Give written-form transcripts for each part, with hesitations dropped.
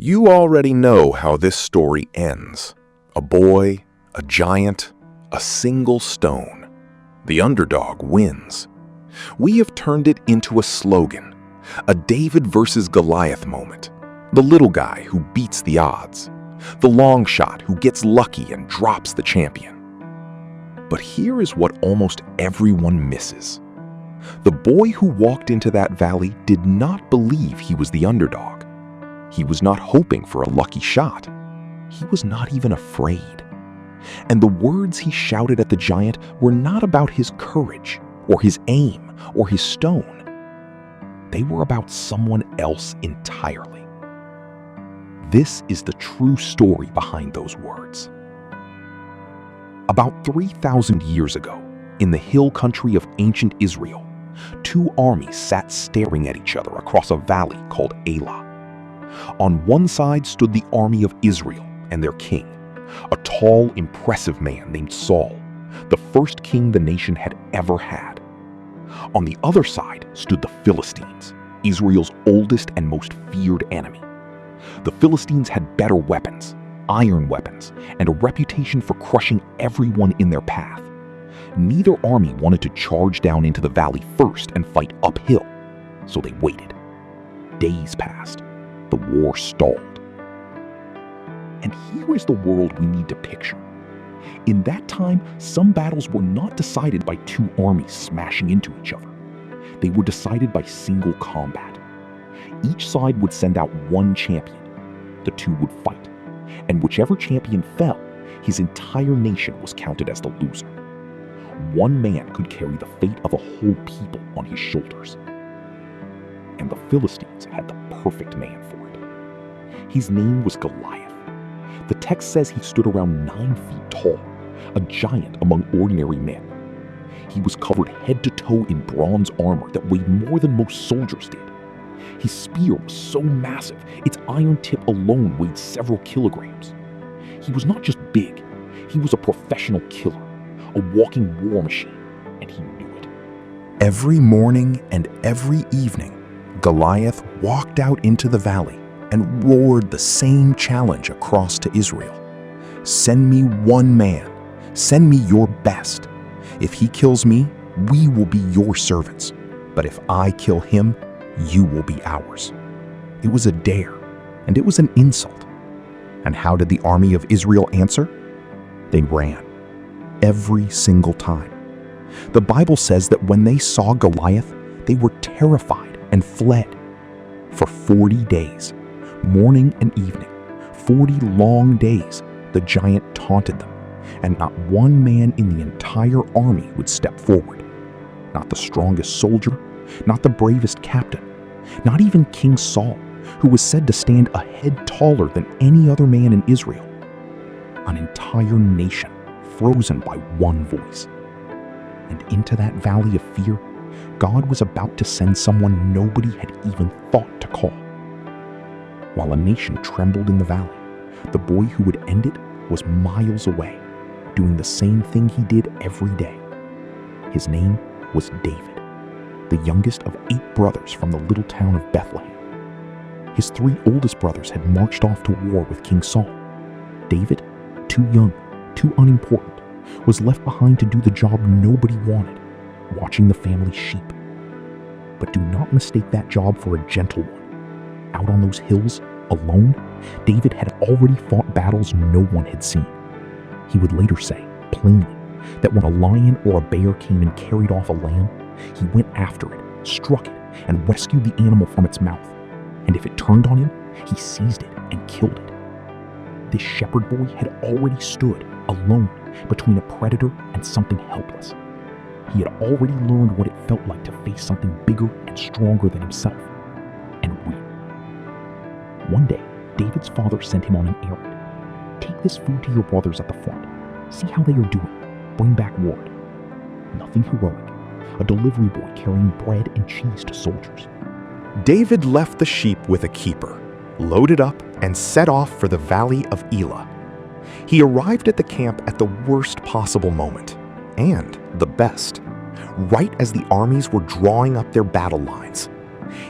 You already know how this story ends. A boy, a giant, a single stone. The underdog wins. We have turned it into a slogan, a David versus Goliath moment. The little guy who beats the odds. The long shot who gets lucky and drops the champion. But here is what almost everyone misses. The boy who walked into that valley did not believe he was the underdog. He was not hoping for a lucky shot. He was not even afraid. And the words he shouted at the giant were not about his courage, or his aim, or his stone. They were about someone else entirely. This is the true story behind those words. About 3,000 years ago, in the hill country of ancient Israel, two armies sat staring at each other across a valley called Elah. On one side stood the army of Israel and their king, a tall, impressive man named Saul, the first king the nation had ever had. On the other side stood the Philistines, Israel's oldest and most feared enemy. The Philistines had better weapons, iron weapons, and a reputation for crushing everyone in their path. Neither army wanted to charge down into the valley first and fight uphill, so they waited. Days passed. The war stalled. And here is the world we need to picture. In that time, some battles were not decided by two armies smashing into each other. They were decided by single combat. Each side would send out one champion. The two would fight. And whichever champion fell, his entire nation was counted as the loser. One man could carry the fate of a whole people on his shoulders. And the Philistines had the perfect man for it. His name was Goliath. The text says he stood around 9 feet tall, a giant among ordinary men. He was covered head to toe in bronze armor that weighed more than most soldiers did. His spear was so massive, its iron tip alone weighed several kilograms. He was not just big, he was a professional killer, a walking war machine, and he knew it. Every morning and every evening, Goliath walked out into the valley and roared the same challenge across to Israel. Send me one man. Send me your best. If he kills me, we will be your servants. But if I kill him, you will be ours. It was a dare, and it was an insult. And how did the army of Israel answer? They ran. Every single time. The Bible says that when they saw Goliath, they were terrified and fled. For 40 days, morning and evening, 40 long days, the giant taunted them, and not one man in the entire army would step forward. Not the strongest soldier, not the bravest captain, not even King Saul, who was said to stand a head taller than any other man in Israel. An entire nation frozen by one voice. And into that valley of fear, God was about to send someone nobody had even thought to call. While a nation trembled in the valley, the boy who would end it was miles away, doing the same thing he did every day. His name was David, the youngest of 8 brothers from the little town of Bethlehem. His 3 oldest brothers had marched off to war with King Saul. David, too young, too unimportant, was left behind to do the job nobody wanted, watching the family's sheep. But do not mistake that job for a gentle one. Out on those hills, alone, David had already fought battles no one had seen. He would later say, plainly, that when a lion or a bear came and carried off a lamb, he went after it, struck it, and rescued the animal from its mouth. And if it turned on him, he seized it and killed it. This shepherd boy had already stood, alone, between a predator and something helpless. He had already learned what it felt like to face something bigger and stronger than himself, and win. One day, David's father sent him on an errand. Take this food to your brothers at the front. See how they are doing. Bring back word. Nothing heroic. A delivery boy carrying bread and cheese to soldiers. David left the sheep with a keeper, loaded up, and set off for the valley of Elah. He arrived at the camp at the worst possible moment, and the best, right as the armies were drawing up their battle lines.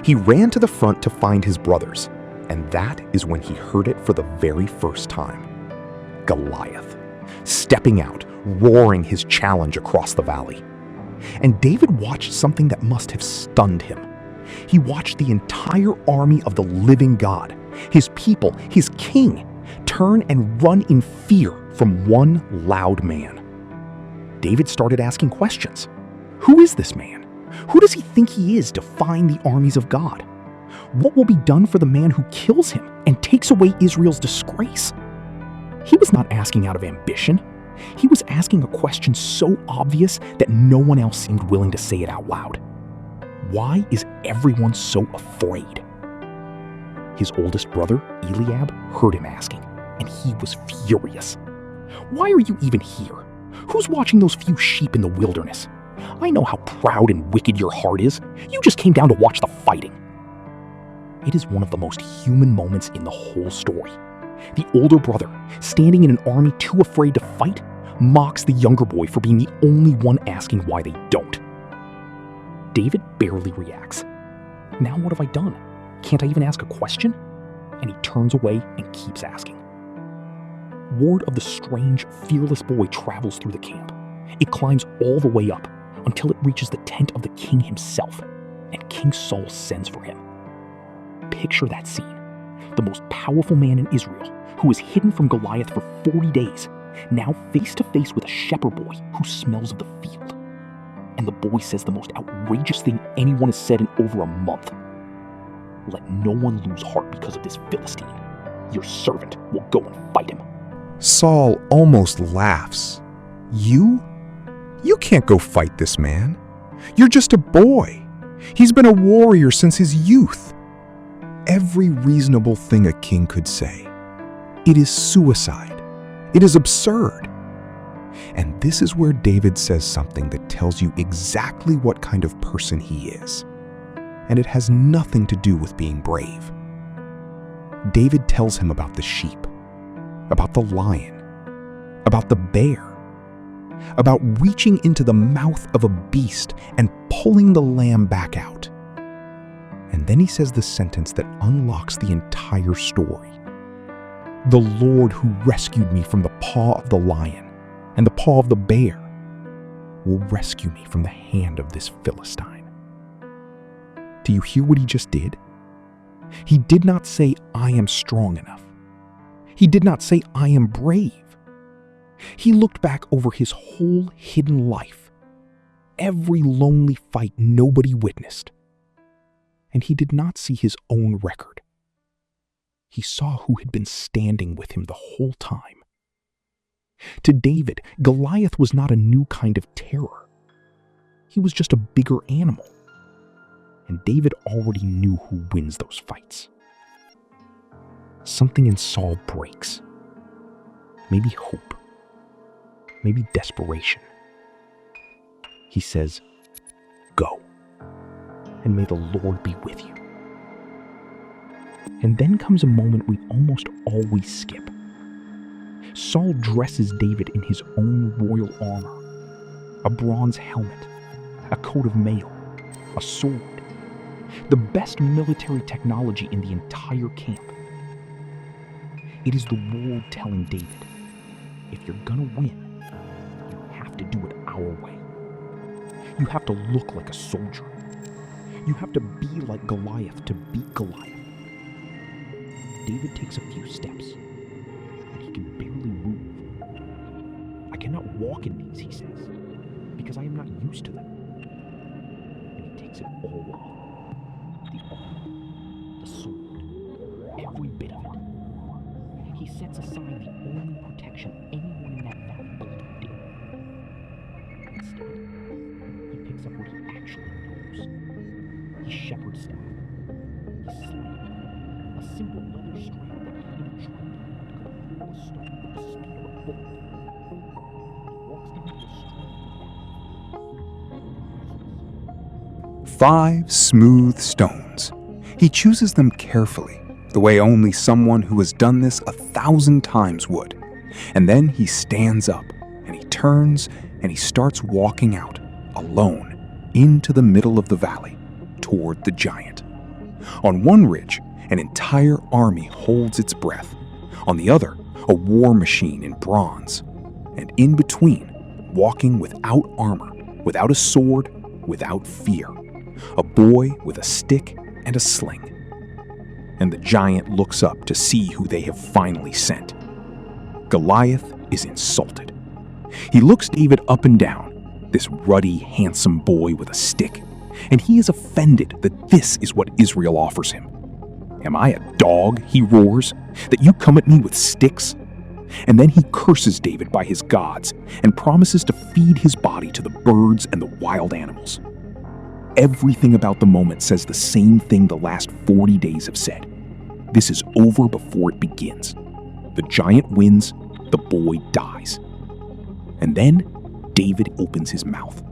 He ran to the front to find his brothers, And that is when he heard it for the very first time. Goliath, stepping out, roaring his challenge across the valley. And David watched something that must have stunned him. He watched the entire army of the living God, his people, his king, turn and run in fear from one loud man. David started asking questions. Who is this man? Who does he think he is defying the armies of God? What will be done for the man who kills him and takes away Israel's disgrace? He was not asking out of ambition. He was asking a question so obvious that no one else seemed willing to say it out loud. Why is everyone so afraid? His oldest brother, Eliab, heard him asking, and he was furious. Why are you even here? Who's watching those few sheep in the wilderness? I know how proud and wicked your heart is. You just came down to watch the fighting. It is one of the most human moments in the whole story. The older brother, standing in an army too afraid to fight, mocks the younger boy for being the only one asking why they don't. David barely reacts. Now what have I done? Can't I even ask a question? And he turns away and keeps asking. Word of the strange, fearless boy travels through the camp. It climbs all the way up until it reaches the tent of the king himself, and King Saul sends for him. Picture that scene. The most powerful man in Israel, who was hidden from Goliath for 40 days, now face to face with a shepherd boy who smells of the field. And the boy says the most outrageous thing anyone has said in over a month. Let no one lose heart because of this Philistine. Your servant will go and fight him. Saul almost laughs. You? You can't go fight this man. You're just a boy. He's been a warrior since his youth. Every reasonable thing a king could say. It is suicide. It is absurd. And this is where David says something that tells you exactly what kind of person he is. And it has nothing to do with being brave. David tells him about the sheep, about the lion, about the bear, about reaching into the mouth of a beast and pulling the lamb back out. And then he says the sentence that unlocks the entire story. The Lord who rescued me from the paw of the lion and the paw of the bear will rescue me from the hand of this Philistine. Do you hear what he just did? He did not say, I am strong enough. He did not say, I am brave. He looked back over his whole hidden life, every lonely fight nobody witnessed, and he did not see his own record. He saw who had been standing with him the whole time. To David, Goliath was not a new kind of terror. He was just a bigger animal. And David already knew who wins those fights. Something in Saul breaks. Maybe hope. Maybe desperation. He says, go, and may the Lord be with you. And then comes a moment we almost always skip. Saul dresses David in his own royal armor, a bronze helmet, a coat of mail, a sword, the best military technology in the entire camp. It is the world telling David, if you're gonna win, you have to do it our way. You have to look like a soldier. You have to be like Goliath to beat Goliath. David takes a few steps, and he can barely move. I cannot walk in these, he says, because I am not used to them. And he takes it all off. The armor, the sword, every bit of it. He sets aside the only protection anyone in that valley bolted did. Instead, he picks up what he actually knows. His shepherd's staff, his sling, a simple leather strap that he had trained could throw a stone with the speed of a bullet. He walks into the stream. 5 smooth stones. He chooses them carefully, the way only someone who has done this 1,000 times would. And then he stands up, and he turns, and he starts walking out, alone, into the middle of the valley, toward the giant. On one ridge, An entire army holds its breath. On the other, a war machine in bronze. And in between, walking without armor, without a sword, without fear, a boy with a stick and a sling. And the giant looks up to see who they have finally sent. Goliath is insulted. He looks David up and down, this ruddy, handsome boy with a stick, and he is offended that this is what Israel offers him. Am I a dog, he roars, that you come at me with sticks? And then he curses David by his gods and promises to feed his body to the birds and the wild animals. Everything about the moment says the same thing the last 40 days have said. This is over before it begins. The giant wins, the boy dies. And then David opens his mouth.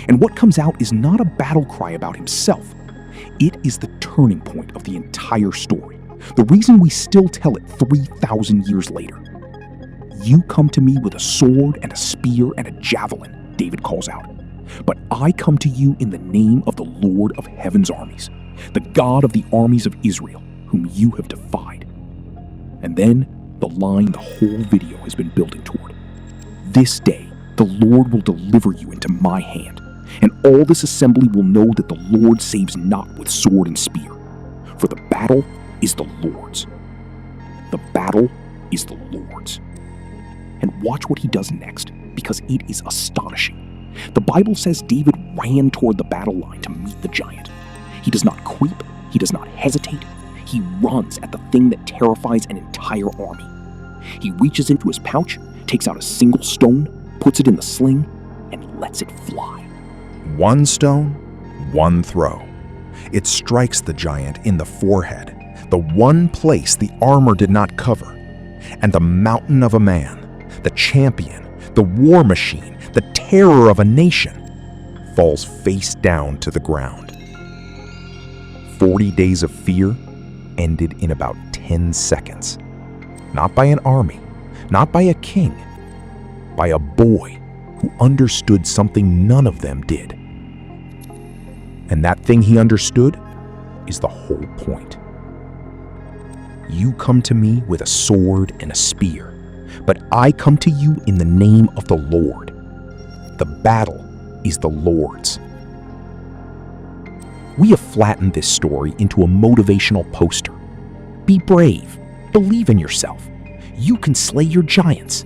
And what comes out is not a battle cry about himself. It is the turning point of the entire story. The reason we still tell it 3,000 years later. You come to me with a sword and a spear and a javelin, David calls out. But I come to you in the name of the Lord of heaven's armies, the God of the armies of Israel, whom you have defied. And then the line the whole video has been building toward. This day, the Lord will deliver you into my hand, and all this assembly will know that the Lord saves not with sword and spear, for the battle is the Lord's. The battle is the Lord's. And watch what he does next, because it is astonishing. The Bible says David ran toward the battle line to meet the giant. He does not creep, he does not hesitate. He runs at the thing that terrifies an entire army. He reaches into his pouch, takes out a single stone, puts it in the sling, and lets it fly. One stone, one throw. It strikes the giant in the forehead, the one place the armor did not cover. And the mountain of a man, the champion, the war machine, the terror of a nation, falls face down to the ground. 40 days of fear ended in about 10 seconds. Not by an army, not by a king, by a boy who understood something none of them did. And that thing he understood is the whole point. You come to me with a sword and a spear, but I come to you in the name of the Lord. The battle is the Lord's. We have flattened this story into a motivational poster. Be brave. Believe in yourself. You can slay your giants.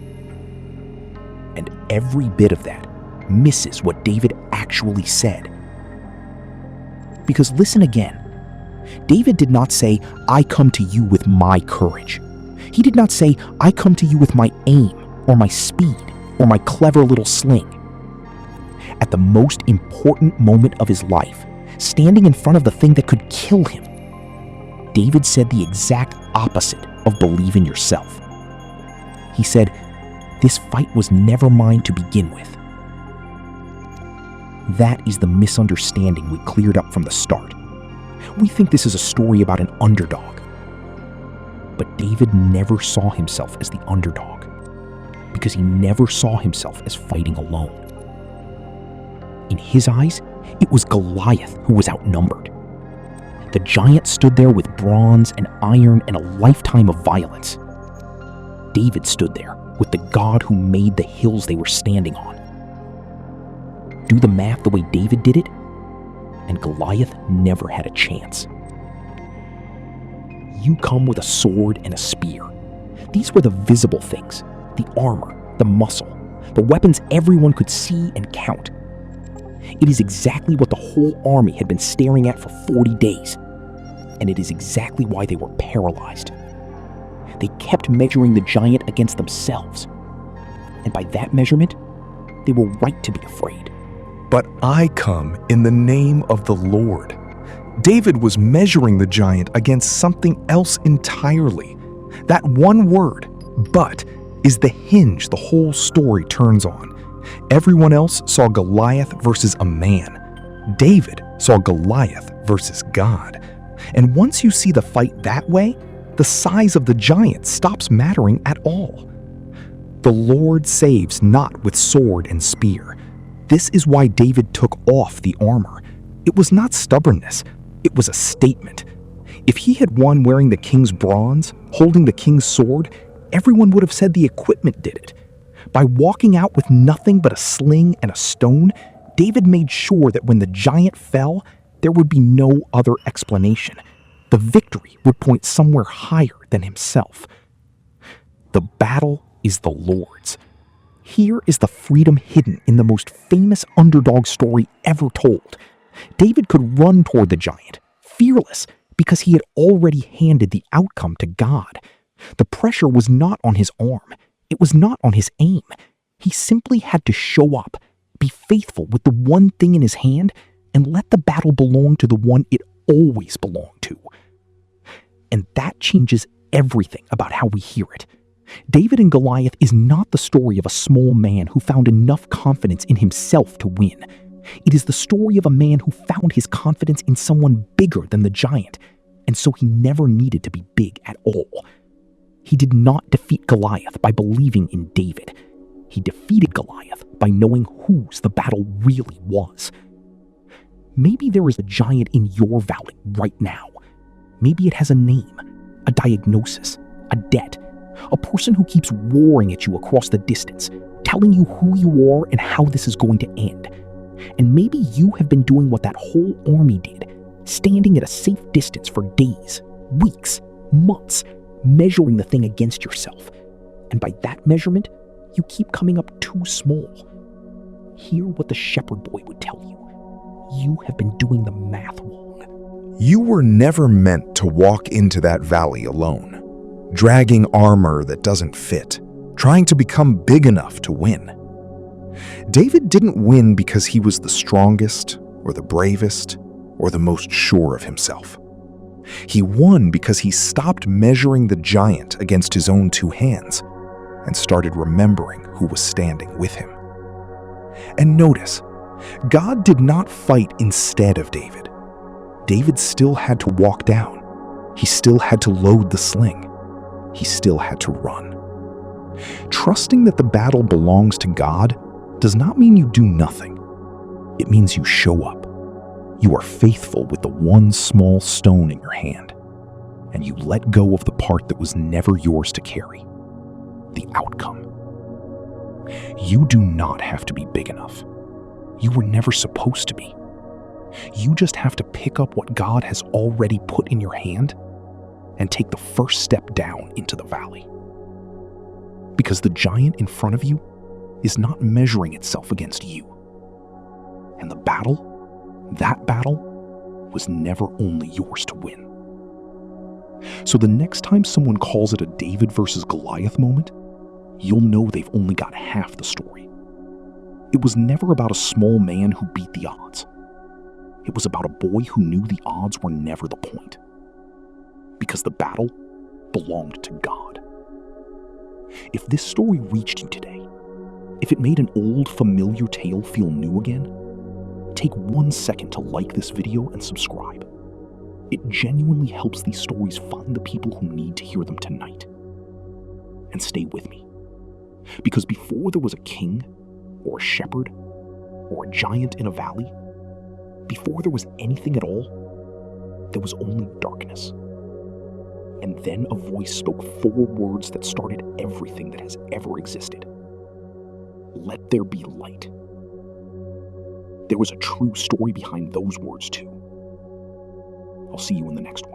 And every bit of that misses what David actually said. Because listen again. David did not say, I come to you with my courage. He did not say, I come to you with my aim, or my speed, or my clever little sling. At the most important moment of his life, standing in front of the thing that could kill him, David said the exact opposite of believe in yourself. He said, this fight was never mine to begin with. That is the misunderstanding we cleared up from the start. We think this is a story about an underdog. But David never saw himself as the underdog, because he never saw himself as fighting alone. In his eyes, it was Goliath who was outnumbered. The giant stood there with bronze and iron and a lifetime of violence. David stood there with the God who made the hills they were standing on. Do the math the way David did it, and Goliath never had a chance. You come with a sword and a spear. These were the visible things, the armor, the muscle, the weapons everyone could see and count. It is exactly what the whole army had been staring at for 40 days, and it is exactly why they were paralyzed. They kept measuring the giant against themselves, and by that measurement, they were right to be afraid. But I come in the name of the Lord. David was measuring the giant against something else entirely. That one word, but, is the hinge the whole story turns on. Everyone else saw Goliath versus a man. David saw Goliath versus God. And once you see the fight that way, the size of the giant stops mattering at all. The Lord saves not with sword and spear. This is why David took off the armor. It was not stubbornness. It was a statement. If he had won wearing the king's bronze, holding the king's sword, everyone would have said the equipment did it. By walking out with nothing but a sling and a stone, David made sure that when the giant fell, there would be no other explanation. The victory would point somewhere higher than himself. The battle is the Lord's. Here is the freedom hidden in the most famous underdog story ever told. David could run toward the giant, fearless, because he had already handed the outcome to God. The pressure was not on his arm. It was not on his aim. He simply had to show up, be faithful with the one thing in his hand, and let the battle belong to the one it always belonged to. And that changes everything about how we hear it. David and Goliath is not the story of a small man who found enough confidence in himself to win. It is the story of a man who found his confidence in someone bigger than the giant, and so he never needed to be big at all. He did not defeat Goliath by believing in David. He defeated Goliath by knowing whose the battle really was. Maybe there is a giant in your valley right now. Maybe it has a name, a diagnosis, a debt, a person who keeps roaring at you across the distance, telling you who you are and how this is going to end. And maybe you have been doing what that whole army did, standing at a safe distance for days, weeks, months, measuring the thing against yourself. And by that measurement, you keep coming up too small. Hear what the shepherd boy would tell you. You have been doing the math wrong. You were never meant to walk into that valley alone, dragging armor that doesn't fit, trying to become big enough to win. David didn't win because he was the strongest, or the bravest, or the most sure of himself. He won because he stopped measuring the giant against his own two hands and started remembering who was standing with him. And notice, God did not fight instead of David. David still had to walk down. He still had to load the sling. He still had to run. Trusting that the battle belongs to God does not mean you do nothing. It means you show up. You are faithful with the one small stone in your hand, and you let go of the part that was never yours to carry, the outcome. You do not have to be big enough. You were never supposed to be. You just have to pick up what God has already put in your hand and take the first step down into the valley. Because the giant in front of you is not measuring itself against you. And the battle, that battle, was never only yours to win. So the next time someone calls it a David versus Goliath moment, you'll know they've only got half the story. It was never about a small man who beat the odds. It was about a boy who knew the odds were never the point. Because the battle belonged to God. If this story reached you today, if it made an old familiar tale feel new again, take 1 second to like this video and subscribe. It genuinely helps these stories find the people who need to hear them tonight. And stay with me. Because before there was a king, or a shepherd, or a giant in a valley, before there was anything at all, there was only darkness. And then a voice spoke 4 words that started everything that has ever existed. Let there be light. There was a true story behind those words too. I'll see you in the next one.